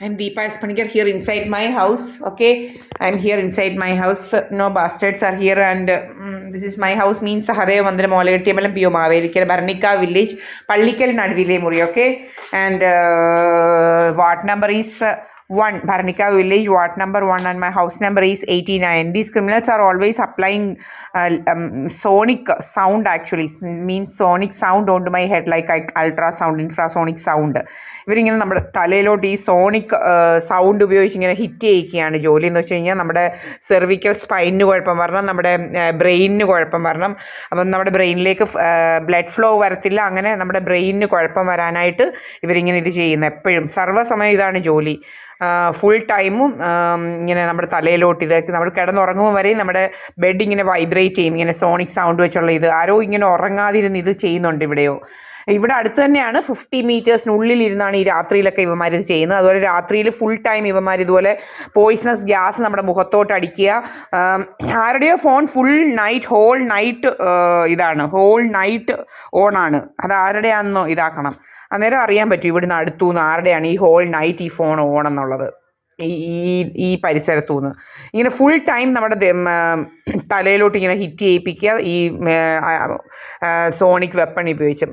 I'm Deepa Espanikar here inside my house. Okay, I'm here inside my house. No bastards are here, and this is my house. Means Sahadeva Mandira Molegatiamalam Pio Maverikal Barnica village, Palikal Nadvile Muri. Okay, and what number is 1 Bharnika village, ward number 1, and my house number is 89. These criminals are always applying sonic sound, actually means sonic sound onto my head, like ultrasound, infrasonic sound. ഇവരിങ്ങനെ നമ്മുടെ തലയിലോട്ട് ഈ sonic sound ഉപയോഗിച്ച് ഇങ്ങനെ hit ചെയ്യിക്കുകയാണ് ജോലി എന്ന് വെച്ച് കഴിഞ്ഞാൽ നമ്മുടെ സെർവിക്കൽ സ്പൈനിന് കുഴപ്പം വരണം, നമ്മുടെ ബ്രെയിനിന് കുഴപ്പം വരണം. അപ്പം നമ്മുടെ ബ്രെയിനിലേക്ക് ബ്ലഡ് ഫ്ലോ വരത്തില്ല, അങ്ങനെ നമ്മുടെ ബ്രെയിനിന് കുഴപ്പം വരാനായിട്ട് ഇവരിങ്ങനെ ഇത് ചെയ്യുന്നത് എപ്പോഴും സർവ്വസമയം ഇതാണ് ജോലി. ഫുൾ ടൈമും ഇങ്ങനെ നമ്മുടെ തലയിലോട്ട് ഇതൊക്കെ നമ്മൾ കിടന്നുറങ്ങുമ്പോൾ വരെയും നമ്മുടെ ബെഡ് ഇങ്ങനെ വൈബ്രേറ്റ് ചെയ്യും, ഇങ്ങനെ സോണിക് സൗണ്ട് വെച്ചുള്ള ഇത്. ആരോ ഇങ്ങനെ ഉറങ്ങാതിരുന്ന് ഇത് ചെയ്യുന്നുണ്ട് ഇവിടെയോ. ഇവിടെ അടുത്ത് തന്നെയാണ്, 50 മീറ്റേഴ്സിനുള്ളിൽ ഇരുന്നാണ് ഈ രാത്രിയിലൊക്കെ ഇവന്മാർ ഇത് ചെയ്യുന്നത്. അതുപോലെ രാത്രിയിൽ ഫുൾ ടൈം ഇവന്മാർ ഇതുപോലെ പോയിസണസ് ഗ്യാസ് നമ്മുടെ മുഖത്തോട്ട് അടിക്കുക. ആരുടെയോ phone full night, whole night ഇതാണ്, ഹോൾ നൈറ്റ് ഓണാണ്. അത് ആരുടെയാണെന്നോ ഇതാക്കണം, അന്നേരം അറിയാൻ പറ്റും ഇവിടുന്ന് അടുത്തുനിന്ന് ആരുടെയാണ് ഈ ഹോൾ നൈറ്റ് ഈ ഫോൺ ഓൺ എന്നുള്ളത്. ഈ പരിസരത്തു നിന്ന് ഇങ്ങനെ ഫുൾ ടൈം നമ്മുടെ തലയിലോട്ട് ഇങ്ങനെ ഹിറ്റ് ചെയ്യിപ്പിക്കുക ഈ സോണിക് വെപ്പൺ ഉപയോഗിച്ച്.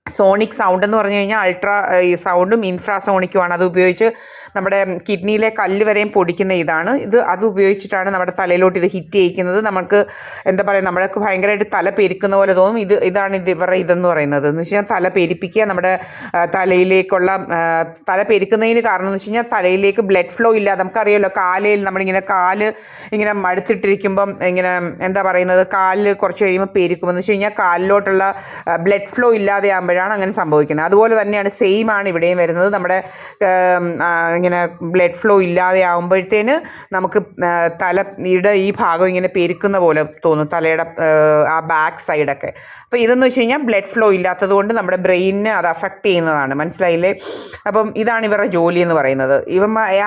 സോണിക് സൗണ്ട് എന്ന് പറഞ്ഞു കഴിഞ്ഞാൽ അൾട്രാ ഈ സൗണ്ടും ഇൻഫ്രാസോണിക്കുമാണ്. അത് ഉപയോഗിച്ച് നമ്മുടെ കിഡ്നിയിലെ കല്ല് വരെയും പൊടിക്കുന്ന ഇതാണ് ഇത്. അത് ഉപയോഗിച്ചിട്ടാണ് നമ്മുടെ തലയിലോട്ട് ഇത് ഹിറ്റ് ചെയ്യിക്കുന്നത്. നമുക്ക് എന്താ പറയുക, നമ്മൾക്ക് ഭയങ്കരമായിട്ട് തല പെരുക്കുന്ന പോലെ തോന്നും. ഇതാണ് ഇവരുടെ ഇതെന്ന് പറയുന്നത്. എന്ന് വെച്ച് കഴിഞ്ഞാൽ തല പെരുപ്പിക്കുക, നമ്മുടെ തലയിലേക്കുള്ള തല പെരുക്കുന്നതിന് കാരണം എന്ന് വെച്ച് കഴിഞ്ഞാൽ തലയിലേക്ക് ബ്ലഡ് ഫ്ലോ ഇല്ലാതെ, നമുക്കറിയാമല്ലോ കാലയിൽ നമ്മളിങ്ങനെ കാല് ഇങ്ങനെ മടുത്തിട്ടിരിക്കുമ്പം ഇങ്ങനെ എന്താ പറയുന്നത്, കാലിൽ കുറച്ച് കഴിയുമ്പോൾ പെരുക്കുമെന്ന് വെച്ച് കഴിഞ്ഞാൽ കാലിലോട്ടുള്ള ബ്ലഡ് ഫ്ലോ ഇല്ലാതെ ആകുമ്പോഴാണ് അങ്ങനെ സംഭവിക്കുന്നത്. അതുപോലെ തന്നെയാണ്, സെയിം ആണ് ഇവിടെയും വരുന്നത്. നമ്മുടെ ഇങ്ങനെ ബ്ലഡ് ഫ്ലോ ഇല്ലാതെ ആകുമ്പോഴത്തേന് നമുക്ക് തലയുടെ ഈ ഭാഗം ഇങ്ങനെ പെരുക്കുന്ന പോലെ തോന്നും, തലയുടെ ആ ബാക്ക് സൈഡൊക്കെ. അപ്പോൾ ഇതെന്ന് വെച്ച് കഴിഞ്ഞാൽ ബ്ലഡ് ഫ്ലോ ഇല്ലാത്തത് കൊണ്ട് നമ്മുടെ ബ്രെയിനിനെ അത് അഫക്റ്റ് ചെയ്യുന്നതാണ്, മനസ്സിലായില്ലേ? അപ്പം ഇതാണ് ഇവരുടെ ജോലി എന്ന് പറയുന്നത്.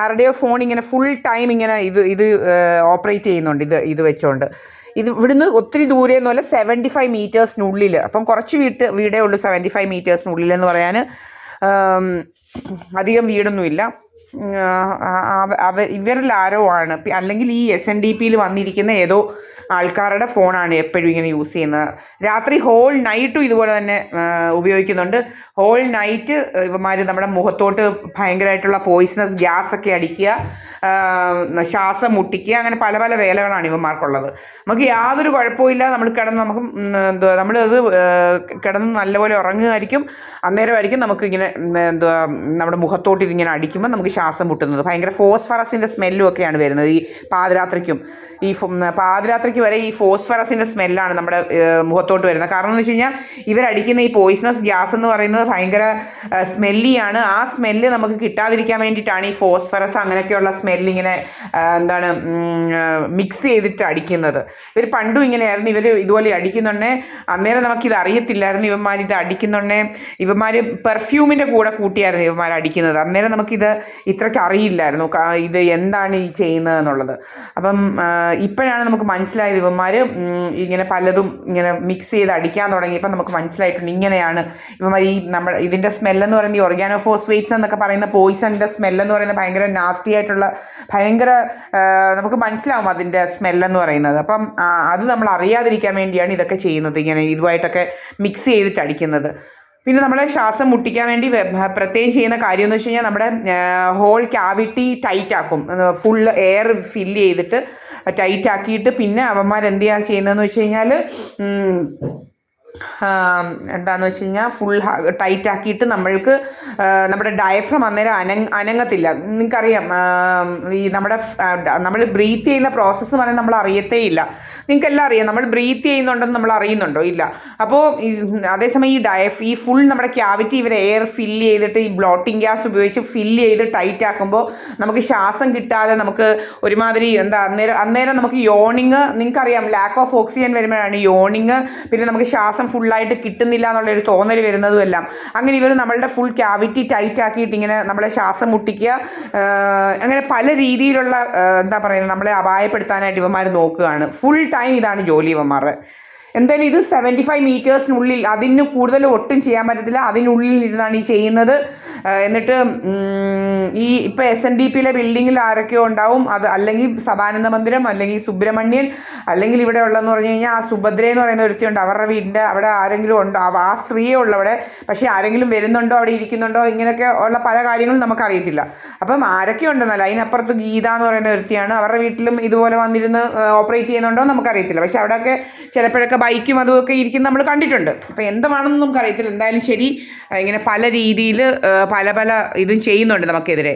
ആരുടെയോ ഫോൺ ഇങ്ങനെ ഫുൾ ടൈം ഇങ്ങനെ ഇത് ഓപ്പറേറ്റ് ചെയ്യുന്നുണ്ട് ഇത് വെച്ചുകൊണ്ട്. ഇവിടുന്ന് ഒത്തിരി ദൂരെയൊന്നുമല്ല, 75 മീറ്റേഴ്സിനുള്ളിൽ. അപ്പം കുറച്ച് വീടേ ഉള്ളൂ 75 മീറ്റേഴ്സിനുള്ളിൽ എന്ന് പറയാൻ. അധികം വീടൊന്നുമില്ല. ഇവരിൽ ആരോ ആണ്, അല്ലെങ്കിൽ ഈ SNDPയിൽ വന്നിരിക്കുന്ന ഏതോ ആൾക്കാരുടെ ഫോണാണ് എപ്പോഴും ഇങ്ങനെ യൂസ് ചെയ്യുന്നത്. രാത്രി ഹോൾ നൈറ്റും ഇതുപോലെ തന്നെ ഉപയോഗിക്കുന്നുണ്ട്. ഹോൾ നൈറ്റ് ഇവന്മാർ നമ്മുടെ മുഖത്തോട്ട് ഭയങ്കരമായിട്ടുള്ള പോയിസണസ് ഗ്യാസ് ഒക്കെ അടിക്കുക, ശ്വാസം മുട്ടിക്കുക, അങ്ങനെ പല പല വേലകളാണ് ഇവന്മാർക്കുള്ളത്. നമുക്ക് യാതൊരു കുഴപ്പമില്ല, നമുക്ക് നമ്മളത് കിടന്ന് നല്ലപോലെ ഉറങ്ങുമായിരിക്കും. അന്നേരമായിരിക്കും നമുക്ക് ഇങ്ങനെ നമ്മുടെ മുഖത്തോട്ട് ഇതിങ്ങനെ അടിക്കുമ്പോൾ നമുക്ക് ശ്വാസം മുട്ടുന്നത്. ഭയങ്കര ഫോസ്ഫറസിൻ്റെ സ്മെല്ലും ഒക്കെയാണ് വരുന്നത് ഈ പാതിരാത്രിക്കും. ഈ പാതിരാത്രിക്ക് വരെ ഈ ഫോസ്ഫറസിൻ്റെ സ്മെല്ലാണ് നമ്മുടെ മുഖത്തോട്ട് വരുന്നത്. കാരണം എന്ന് വെച്ച് കഴിഞ്ഞാൽ ഇവരടിക്കുന്ന ഈ പോയിസണസ് ഗ്യാസ് എന്ന് പറയുന്നത് ഭയങ്കര സ്മെല്ലിയാണ്. ആ സ്മെല്ല് നമുക്ക് കിട്ടാതിരിക്കാൻ വേണ്ടിയിട്ടാണ് ഈ ഫോസ്ഫറസ് അങ്ങനെയൊക്കെയുള്ള സ്മെല്ലിങ്ങനെ എന്താണ് മിക്സ് ചെയ്തിട്ട് അടിക്കുന്നത്. ഇവർ പണ്ടും ഇങ്ങനെയായിരുന്നു. ഇവർ ഇതുപോലെ അടിക്കുന്നുണ്ടേ, അന്നേരം നമുക്കിത് അറിയത്തില്ലായിരുന്നു. ഇവന്മാർ ഇത് അടിക്കുന്നുണ്ടേ, ഇവന്മാർ പെർഫ്യൂമിൻ്റെ കൂടെ കൂട്ടിയായിരുന്നു ഇവന്മാർ അടിക്കുന്നത്. അന്നേരം നമുക്കിത് ഇത്രയ്ക്ക് അറിയില്ലായിരുന്നു ഇത് എന്താണ് ഈ ചെയ്യുന്നത് എന്നുള്ളത്. അപ്പം ഇപ്പോഴാണ് നമുക്ക് മനസ്സിലായത് ഇവന്മാർ ഇങ്ങനെ പലതും ഇങ്ങനെ മിക്സ് ചെയ്ത് അടിക്കാൻ തുടങ്ങിയപ്പോൾ നമുക്ക് മനസ്സിലായിട്ടുണ്ട് ഇങ്ങനെയാണ് ഇവന്മാർ ഈ നമ്മുടെ ഇതിൻ്റെ സ്മെല്ലെന്ന് പറയുന്നത്, ഈ ഓർഗാനോഫോസ്ഫേറ്റ്സ് എന്നൊക്കെ പറയുന്ന പോയിസണിൻ്റെ സ്മെല്ലെന്ന് പറയുന്നത് ഭയങ്കര നാസ്റ്റി ആയിട്ടുള്ള ഭയങ്കര നമുക്ക് മനസ്സിലാവും അതിൻ്റെ സ്മെല്ലെന്ന് പറയുന്നത്. അപ്പം അത് നമ്മൾ അറിയാതിരിക്കാൻ വേണ്ടിയാണ് ഇതൊക്കെ ചെയ്യുന്നത്, ഇങ്ങനെ ഇതുമായിട്ടൊക്കെ മിക്സ് ചെയ്തിട്ട് അടിക്കുന്നത്. പിന്നെ നമ്മളെ ശ്വാസം മുട്ടിക്കാൻ വേണ്ടി പ്രത്യേകം ചെയ്യുന്ന കാര്യം എന്ന് വെച്ച് കഴിഞ്ഞാൽ നമ്മുടെ ഹോൾ ക്യാവിറ്റി ടൈറ്റ് ആക്കും, ഫുൾ എയർ ഫില്ല് ചെയ്തിട്ട് ടൈറ്റ് ആക്കിയിട്ട് പിന്നെ അവന്മാരെന്താണ് ചെയ്യുന്നതെന്ന് വെച്ച് കഴിഞ്ഞാൽ എന്താണെന്ന് വെച്ച് കഴിഞ്ഞാൽ ഫുൾ ടൈറ്റ് ആക്കിയിട്ട് നമ്മൾക്ക് നമ്മുടെ ഡയഫ്രം അന്നേരം അനങ്ങത്തില്ല. നിങ്ങൾക്കറിയാം ഈ നമ്മൾ ബ്രീത്ത് ചെയ്യുന്ന പ്രോസസ്സ് എന്ന് പറയുന്നത് നമ്മൾ അറിയത്തേ ഇല്ല. നിങ്ങൾക്കെല്ലാം അറിയാം, നമ്മൾ ബ്രീത്ത് ചെയ്യുന്നുണ്ടെന്ന് നമ്മൾ അറിയുന്നുണ്ടോ? ഇല്ല. അപ്പോൾ അതേസമയം ഈ ഫുൾ നമ്മുടെ ക്യാവിറ്റി ഇവർ എയർ ഫില്ല് ചെയ്തിട്ട് ഈ ബ്ലോട്ടിംഗ് ഗ്യാസ് ഉപയോഗിച്ച് ഫില്ല് ചെയ്ത് ടൈറ്റ് ആക്കുമ്പോൾ നമുക്ക് ശ്വാസം കിട്ടാതെ നമുക്ക് ഒരുമാതിരി അന്നേരം നമുക്ക് യോണിങ്, നിങ്ങൾക്കറിയാം ലാക്ക് ഓഫ് ഓക്സിജൻ വരുമ്പോഴാണ് യോണിങ്, പിന്നെ നമുക്ക് ശ്വാസം ഫുള്ളായിട്ട് കിട്ടുന്നില്ല എന്നുള്ളൊരു തോന്നൽ വരുന്നതും എല്ലാം. അങ്ങനെ ഇവർ നമ്മളുടെ ഫുൾ ക്യാവിറ്റി ടൈറ്റ് ആക്കിയിട്ട് ഇങ്ങനെ നമ്മളെ ശ്വാസം മുട്ടിക്കുക, അങ്ങനെ പല രീതിയിലുള്ള എന്താ പറയുന്നത് നമ്മളെ അപായപ്പെടുത്താനായിട്ട് ഇവന്മാർ നോക്കുകയാണ്. ഫുൾ ടൈം ഇതാണ് ജോലി ഇവന്മാരുടെ. എന്തായാലും ഇത് 75 മീറ്റേഴ്സിനുള്ളിൽ, അതിന് കൂടുതൽ ഒട്ടും ചെയ്യാൻ പറ്റത്തില്ല, അതിനുള്ളിൽ ഇരുന്നാണ് ഈ ചെയ്യുന്നത്. എന്നിട്ട് ഈ ഇപ്പോൾ SNDPയിലെ ബിൽഡിങ്ങിൽ ആരൊക്കെയോ ഉണ്ടാവും, അത് അല്ലെങ്കിൽ സദാനന്ദ മന്ദിരം, അല്ലെങ്കിൽ സുബ്രഹ്മണ്യൻ, അല്ലെങ്കിൽ ഇവിടെ ഉള്ളതെന്ന് പറഞ്ഞു കഴിഞ്ഞാൽ ആ സുഭദ്ര എന്ന് പറയുന്ന ഒരുത്തിയുണ്ട്, അവരുടെ വീടിൻ്റെ അവിടെ ആരെങ്കിലും ഉണ്ടോ, ആ സ്ത്രീയേ ഉള്ളൂ അവിടെ. പക്ഷേ ആരെങ്കിലും വരുന്നുണ്ടോ, അവിടെ ഇരിക്കുന്നുണ്ടോ, ഇങ്ങനെയൊക്കെ ഉള്ള പല കാര്യങ്ങളും നമുക്കറിയത്തില്ല. അപ്പം ആരൊക്കെ ഉണ്ടെന്നല്ല, അതിനപ്പുറത്ത് ഗീത എന്ന് പറയുന്ന ഒരുത്തിയാണ്, അവരുടെ വീട്ടിലും ഇതുപോലെ വന്നിരുന്ന് ഓപ്പറേറ്റ് ചെയ്യുന്നുണ്ടോ നമുക്കറിയത്തില്ല. പക്ഷെ അവിടെയൊക്കെ ചിലപ്പോഴൊക്കെ ബൈക്കും അതുമൊക്കെ ഇരിക്കും, നമ്മൾ കണ്ടിട്ടുണ്ട്. അപ്പോൾ എന്താണെന്ന് നമുക്കറിയത്തില്ല. എന്തായാലും ശരി, ഇങ്ങനെ പല രീതിയിൽ പല ഇതും ചെയ്യുന്നുണ്ട് നമുക്കെതിരെ.